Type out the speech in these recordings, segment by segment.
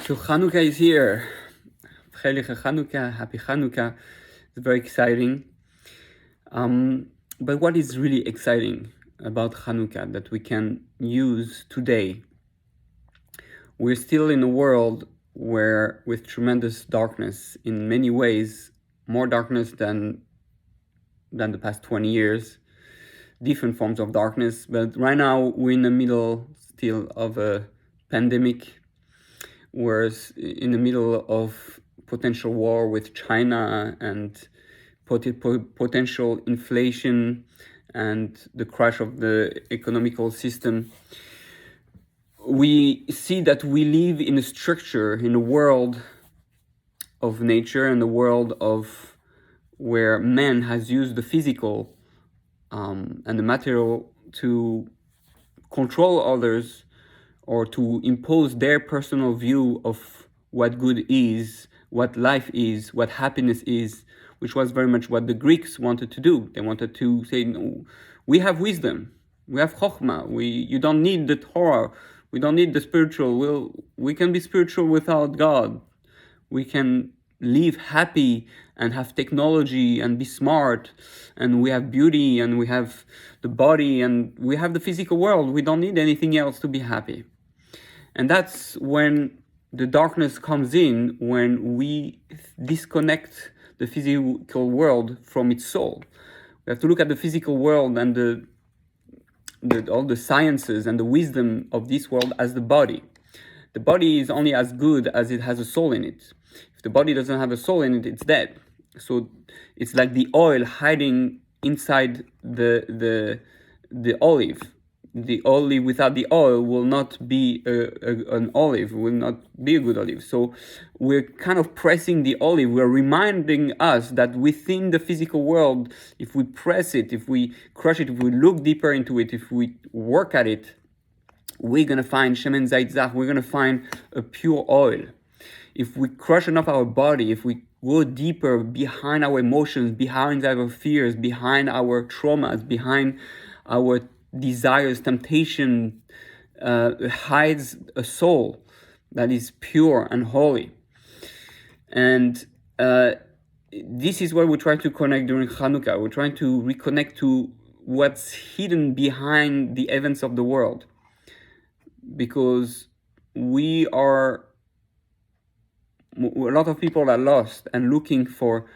So Chanukah is here. Freiliche Chanukah, happy Chanukah. It's very exciting. But what is really exciting about Chanukah that we can use today? We're still in a world where with tremendous darkness, in many ways, more darkness than the past 20 years, different forms of darkness. But right now we're in the middle still of a pandemic. We're in the middle of potential war with China and potential inflation and the crash of the economical system. We see that we live in a structure, in a world of nature, in a world of where man has used the physical and the material to control others or to impose their personal view of what good is, what life is, what happiness is, which was very much what the Greeks wanted to do. They wanted to say, no, we have wisdom, we have chokhmah, you don't need the Torah, we don't need the spiritual, we can be spiritual without God. We can live happy and have technology and be smart, and we have beauty and we have the body and we have the physical world. We don't need anything else to be happy. And that's when the darkness comes in, when we disconnect the physical world from its soul. We have to look at the physical world and all the sciences and the wisdom of this world as the body. The body is only as good as it has a soul in it. If the body doesn't have a soul in it, it's dead. So it's like the oil hiding inside the olive. The olive without the oil will not be an olive, will not be a good olive. So we're kind of pressing the olive. We're reminding us that within the physical world, if we press it, if we crush it, if we look deeper into it, if we work at it, we're going to find shemen zait zach, we're going to find a pure oil. If we crush enough our body, if we go deeper behind our emotions, behind our fears, behind our traumas, behind our desires, temptation, hides a soul that is pure and holy. And this is what we try to connect during Chanukah. We're trying to reconnect to what's hidden behind the events of the world. Because a lot of people are lost and looking for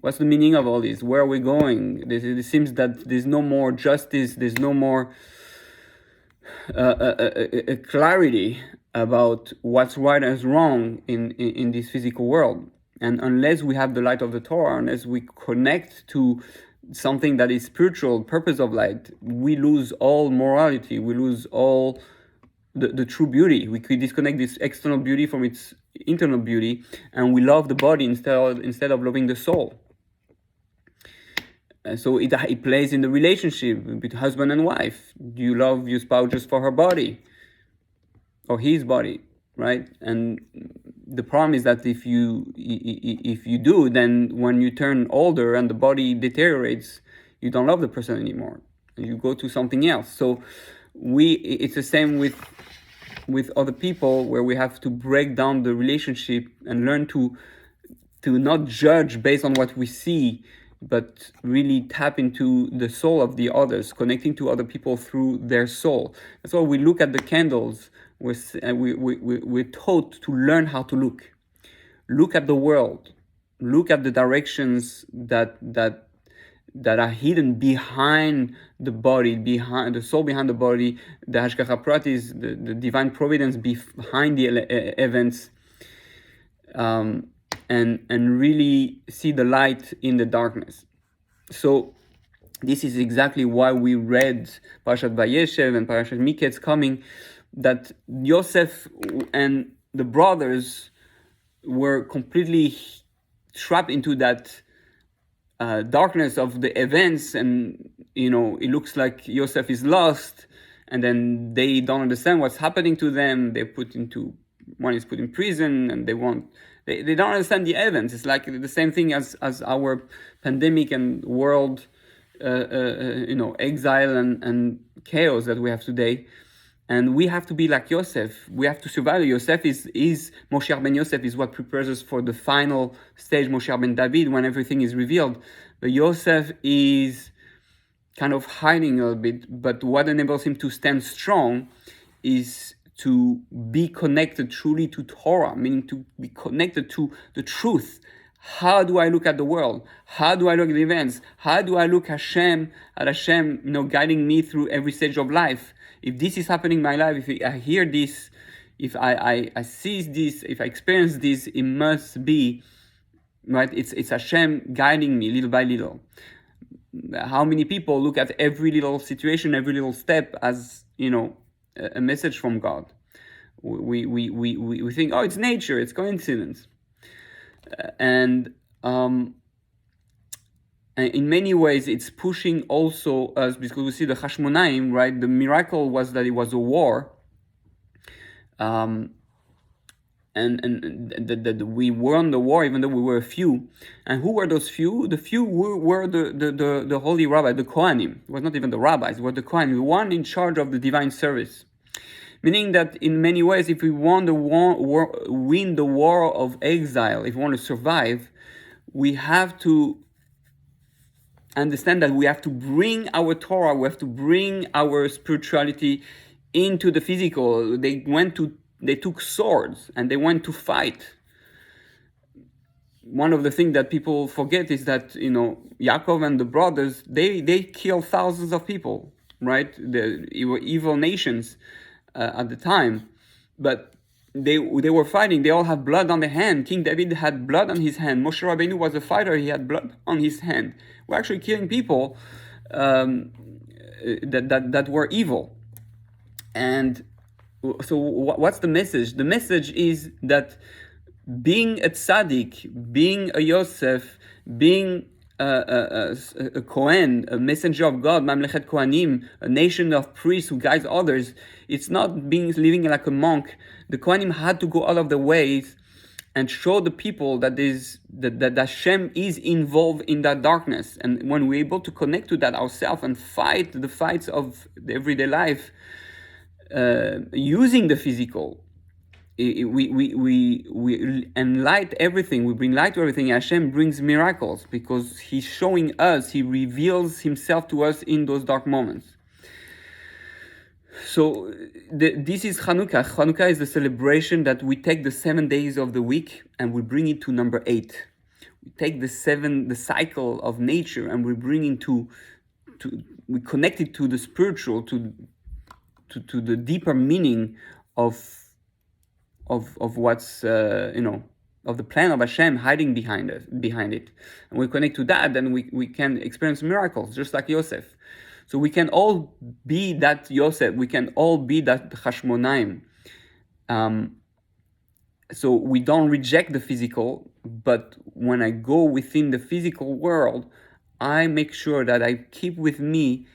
what's the meaning of all this, where are we going. It seems that there's no more justice, there's no more clarity about what's right and wrong in this physical world. And unless we have the light of the Torah, unless we connect to something that is spiritual, purpose of light, we lose all morality, we lose all the true beauty. We could disconnect this external beauty from its internal beauty, and we love the body instead of loving the soul. So it plays in the relationship between husband and wife. Do you love your spouse just for her body or his body, right? And the problem is that if you do, then when you turn older and the body deteriorates, you don't love the person anymore. You go to something else. So it's the same with other people, where we have to break down the relationship and learn to not judge based on what we see, but really tap into the soul of the others, connecting to other people through their soul. That's why we look at the candles. We're taught to learn how to look at the world, look at the directions that are hidden behind the body, behind the soul, behind the body, the hashgacha pratis, the divine providence behind the events, and really see the light in the darkness. So this is exactly why we read Parashat Vayeshev and Parashat Miketz coming, that Yosef and the brothers were completely trapped into that darkness of the events, and it looks like Yosef is lost, and then they don't understand what's happening to them. One is put in prison, and they don't understand the events. It's like the same thing as our pandemic and world exile and chaos that we have today. And we have to be like Yosef. We have to survive. Yosef is Moshe ben Yosef is what prepares us for the final stage, Moshe ben David, when everything is revealed. But Yosef is kind of hiding a little bit, but what enables him to stand strong is to be connected truly to Torah, meaning to be connected to the truth. How do I look at the world? How do I look at the events? How do I look at Hashem, guiding me through every stage of life? If this is happening in my life, if I hear this, if I see this, if I experience this, it must be, right? It's Hashem guiding me little by little. How many people look at every little situation, every little step as, a message from God? We think, oh, it's nature, it's coincidence. And in many ways, it's pushing also us, because we see the Hashmonaim, right? The miracle was that it was a war, and that we won the war, even though we were a few. And who were those few? The few were the holy rabbi, the Kohanim. It was not even the rabbis, it was the Kohanim, the one in charge of the divine service. Meaning that in many ways, if we want to win the war of exile, if we want to survive, we have to understand that we have to bring our Torah, we have to bring our spirituality into the physical. They took swords and they went to fight. One of the things that people forget is that, Yaakov and the brothers, they killed thousands of people, right? They were evil nations at the time, but they were fighting. They all have blood on their hand. King David had blood on his hand. Moshe Rabbeinu was a fighter. He had blood on his hand. We're actually killing people that were evil. And so what's the message? The message is that being a tzaddik, being a Yosef, being a Kohen, a messenger of God, Mamlechet Kohanim, a nation of priests who guides others, it's not living like a monk. The Kohanim had to go out of the ways and show the people that Hashem is involved in that darkness. And when we're able to connect to that ourselves and fight the fights of the everyday life, using the physical, we enlight everything. We bring light to everything. Hashem brings miracles because He's showing us. He reveals Himself to us in those dark moments. So this is Chanukah. Chanukah is the celebration that we take the 7 days of the week and we bring it to number 8. We take the cycle of nature, and we bring it we connect it to the spiritual, to the deeper meaning of what's of the plan of Hashem hiding behind it, and we connect to that, then we can experience miracles just like Yosef. So we can all be that Yosef. We can all be that Hashmonaim. So we don't reject the physical, but when I go within the physical world, I make sure that I keep with me,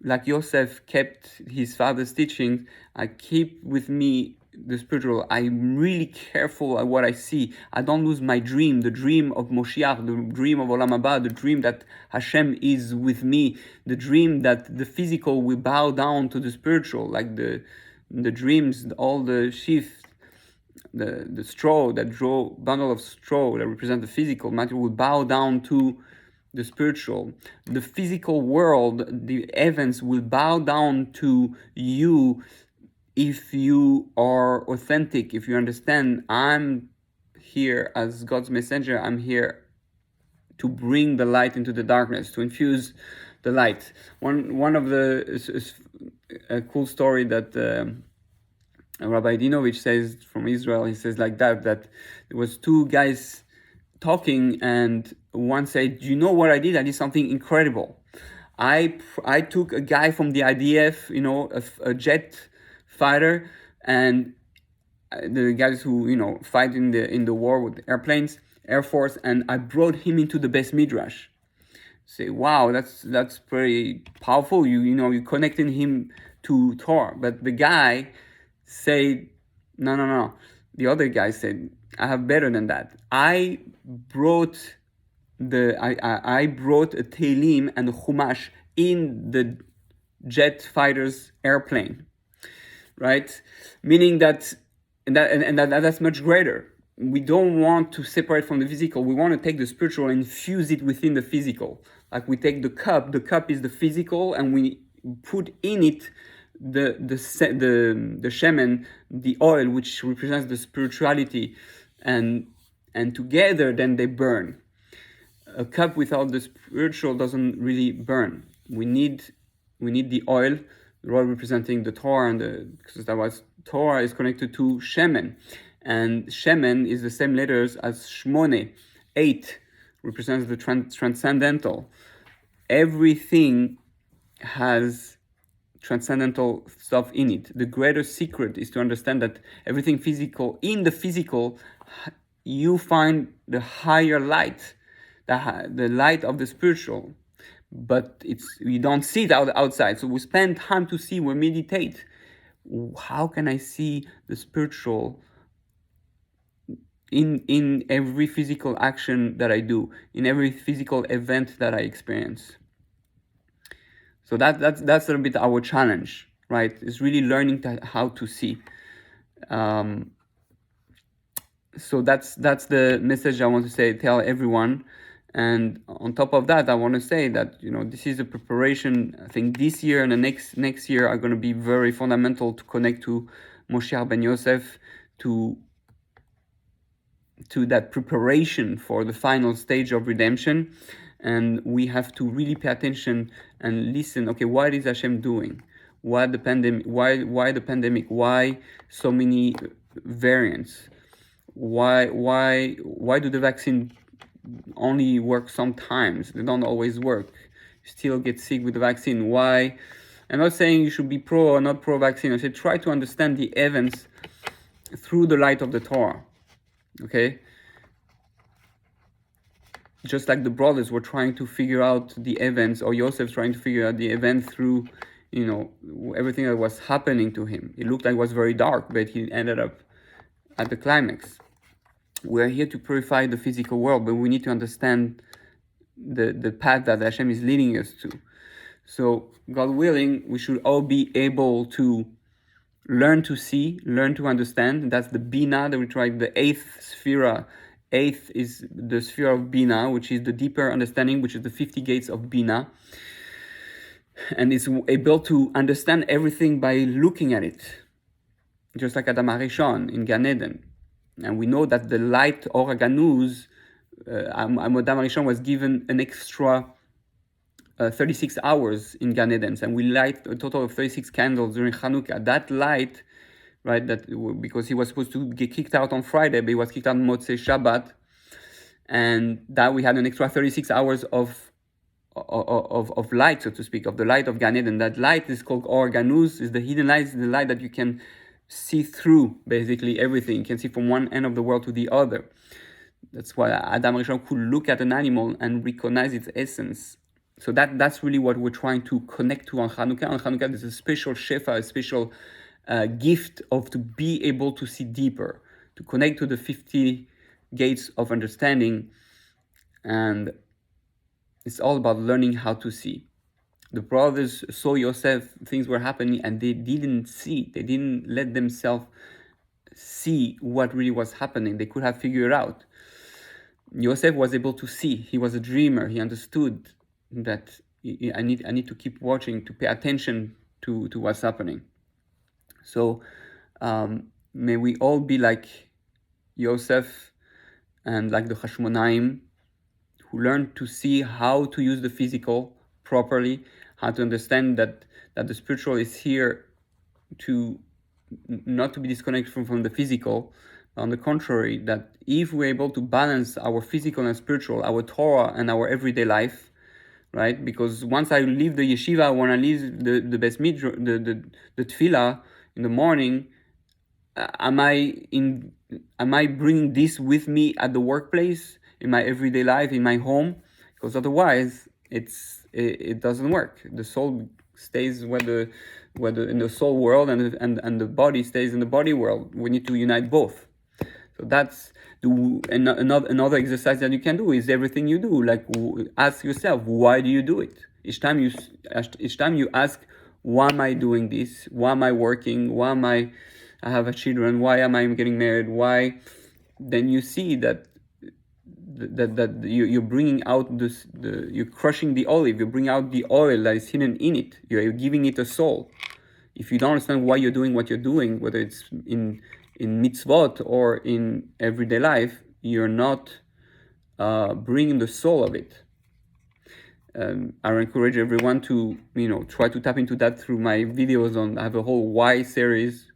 like Yosef kept his father's teachings, I keep with me the spiritual. I'm really careful at what I see. I don't lose my dream, the dream of Moshiach, the dream of Olam Haba, the dream that Hashem is with me, the dream that the physical will bow down to the spiritual, like the dreams, all the sheath, the straw, bundle of straw that represent the physical matter will bow down to the spiritual. The physical world, the events will bow down to you if you are authentic, if you understand, I'm here as God's messenger, I'm here to bring the light into the darkness, to infuse the light. One of a cool story that Rabbi Dinovich says from Israel, he says like that there was two guys talking, and one said, you know what I did? I did something incredible. I took a guy from the IDF, a jet fighter, and the guys who fight in the war with airplanes, Air Force, and I brought him into the Beis Midrash. Say, wow, that's pretty powerful. You connecting him to Torah. But the guy said, no. The other guy said, I have better than that. I brought a Tehillim and a Chumash in the jet fighter's airplane. right? Meaning that, that's much greater. We don't want to separate from the physical. We want to take the spiritual and infuse it within the physical. Like we take the cup is the physical, and we put in it the shemen, the oil, which represents the spirituality, and together then they burn. A cup without the spiritual doesn't really burn. We need the oil representing the Torah, because that was Torah is connected to shemen, and shemen is the same letters as shmone, 8, represents the transcendental. Everything has transcendental stuff in it. The greater secret is to understand that everything physical, in the physical, you find the higher light, the light of the spiritual, but you don't see it outside. So we spend time to see, we meditate. How can I see the spiritual in every physical action that I do, in every physical event that I experience? So that's a little bit our challenge, right? It's really learning how to see. So that's the message I want to tell everyone. And on top of that, I want to say that, this is a preparation. I think this year and the next year are going to be very fundamental to connect to Moshe ben Yosef, to that preparation for the final stage of redemption. And we have to really pay attention and listen. Okay, what is Hashem doing? Why the pandemic? Why so many variants? Why do the vaccine only work sometimes? They don't always work. You still get sick with the vaccine. Why? I'm not saying you should be pro or not pro vaccine. I said try to understand the events through the light of the Torah. Okay? Just like the brothers were trying to figure out the events, or Yosef trying to figure out the event through, everything that was happening to him. It looked like it was very dark, but he ended up at the climax. We are here to purify the physical world, but we need to understand the path that Hashem is leading us to. So, God willing, we should all be able to learn to see, learn to understand. That's the Bina that we tried, the 8th sphere. 8th is the sphere of Bina, which is the deeper understanding, which is the 50 gates of Bina. And it's able to understand everything by looking at it. Just like Adam HaRishon in Gan Eden. And we know that the light, Or HaGanuz, Adam HaRishon was given an extra 36 hours in Gan Eden. And we light a total of 36 candles during Chanukah. That light, right, because he was supposed to get kicked out on Friday, but he was kicked out on Motzei Shabbat, and that we had an extra 36 hours of light, so to speak, of the light of Gan Eden. That light is called Or Ganuz, is the hidden light, is the light that you can see through basically everything. You can see from one end of the world to the other. That's why Adam HaRishon could look at an animal and recognize its essence. So that's really what we're trying to connect to on Chanukah. On Chanukah, there's a special shefa, a special gift to be able to see deeper, to connect to the 50 gates of understanding. And it's all about learning how to see. The brothers saw Yosef, things were happening, and they didn't see. They didn't let themselves see what really was happening. They could have figured out. Yosef was able to see. He was a dreamer. He understood that I need to keep watching, to pay attention to what's happening. So may we all be like Yosef and like the Hashmonaim, who learn to see how to use the physical properly, how to understand that the spiritual is here to not to be disconnected from the physical. On the contrary, that if we're able to balance our physical and spiritual, our Torah and our everyday life, right? Because once I leave the yeshiva, when I leave the Beis Midrash, the tefillah in the morning, am I bringing this with me at the workplace, in my everyday life, in my home? Because otherwise, it doesn't work. The soul stays whether in the soul world, and the body stays in the body world. We need to unite both. So that's another exercise that you can do is everything you do. Like ask yourself, why do you do it? Each time you ask, why am I doing this? Why am I working? Why am I have a children? Why am I getting married? Why? Then you see that you're bringing out you're crushing the olive. You bring out the oil that is hidden in it. You're giving it a soul. If you don't understand why you're doing what you're doing, whether it's in mitzvot or in everyday life, you're not bringing the soul of it. I encourage everyone to try to tap into that through my videos I have a whole why series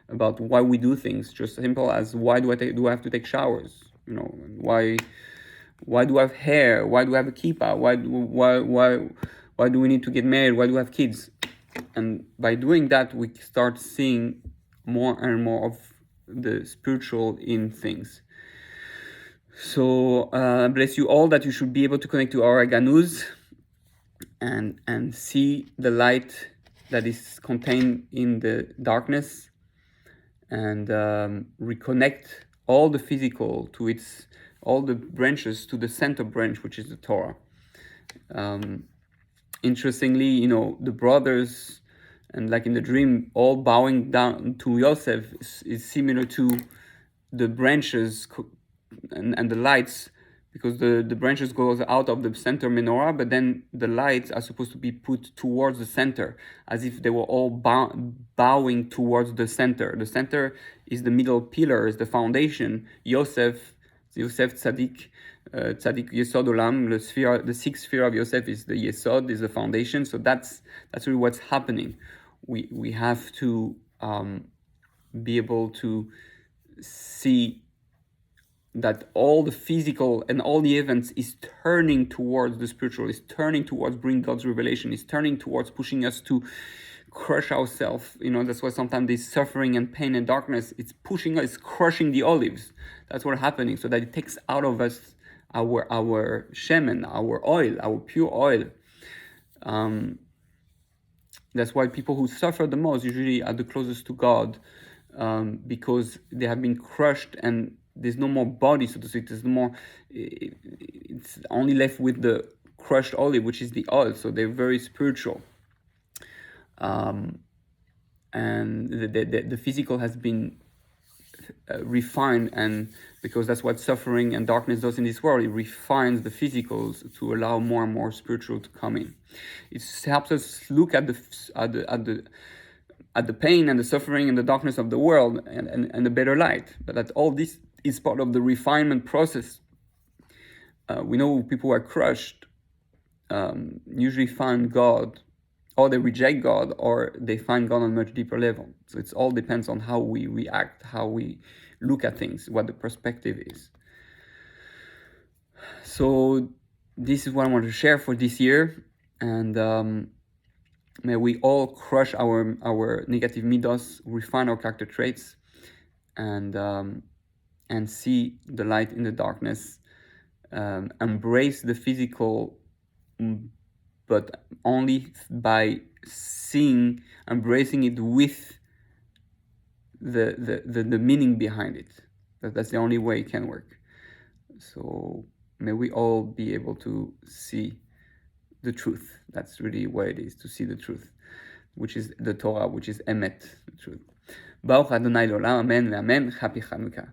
about why we do things, just simple as why do I have to take showers? Why do I have hair? Why do I have a kippah? Why do we need to get married? Why do we have kids? And by doing that, we start seeing more and more of the spiritual in things. So bless you all, that you should be able to connect to our Ganuz and see the light that is contained in the darkness, and reconnect all the physical to all the branches to the center branch, which is the Torah. Interestingly, the brothers, and like in the dream, all bowing down to Yosef is similar to the branches and the lights, because the branches goes out of the center menorah, but then the lights are supposed to be put towards the center, as if they were all bowing towards the center. The center is the middle pillar, is the foundation. Yosef Tzaddik Yesod Olam, the sixth sphere of Yosef is the Yesod, is the foundation. So that's really what's happening. We have to be able to see that all the physical and all the events is turning towards the spiritual, is turning towards bring God's revelation, is turning towards pushing us to crush ourselves. That's why sometimes this suffering and pain and darkness, it's pushing us, crushing the olives. That's what's happening, so that it takes out of us our shemen, our oil, our pure oil. That's why people who suffer the most usually are the closest to God, because they have been crushed and there's no more body, so to speak. There's no more. It's only left with the crushed olive, which is the oil. So they're very spiritual, and the physical has been refined, and because that's what suffering and darkness does in this world, it refines the physicals to allow more and more spiritual to come in. It helps us look at the pain and the suffering and the darkness of the world and the better light, but that all this is part of the refinement process. We know people who are crushed usually find God, or they reject God, or they find God on a much deeper level. So it all depends on how we react, how we look at things, what the perspective is. So this is what I want to share for this year, and may we all crush our negative midos, refine our character traits, and see the light in the darkness, embrace the physical, but only by embracing it with the meaning behind it. That's the only way it can work. So may we all be able to see the truth. That's really what it is, to see the truth, which is the Torah, which is Emet, the truth. Baruch Adonai L'olam, Amen, Amen. Happy Chanukah.